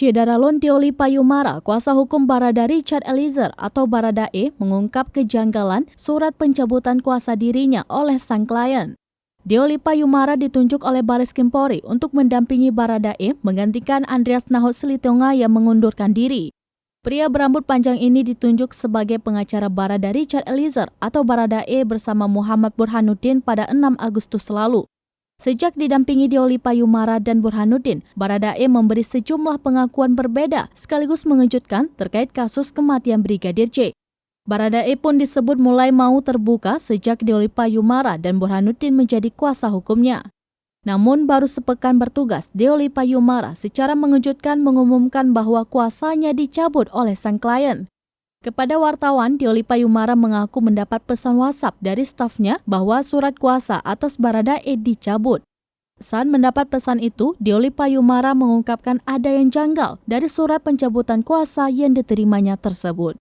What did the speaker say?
Syedaralon Deoli Payumara, kuasa hukum Barada Richard Eliezer atau Baradae, mengungkap kejanggalan surat pencabutan kuasa dirinya oleh sang klien. Deoli Payumara ditunjuk oleh Baris Krim Polri untuk mendampingi Baradae menggantikan Andreas Nahot Silitonga yang mengundurkan diri. Pria berambut panjang ini ditunjuk sebagai pengacara Barada Richard Eliezer atau Baradae bersama Muhammad Burhanuddin pada 6 Agustus lalu. Sejak didampingi Deoli Payumara dan Burhanuddin, Baradae memberi sejumlah pengakuan berbeda sekaligus mengejutkan terkait kasus kematian Brigadir J. Baradae pun disebut mulai mau terbuka sejak Deoli Payumara dan Burhanuddin menjadi kuasa hukumnya. Namun baru sepekan bertugas, Deoli Payumara secara mengejutkan mengumumkan bahwa kuasanya dicabut oleh sang klien. Kepada wartawan, Deoli Payumara mengaku mendapat pesan WhatsApp dari stafnya bahwa surat kuasa atas Baradae dicabut. Saat mendapat pesan itu, Deoli Payumara mengungkapkan ada yang janggal dari surat pencabutan kuasa yang diterimanya tersebut.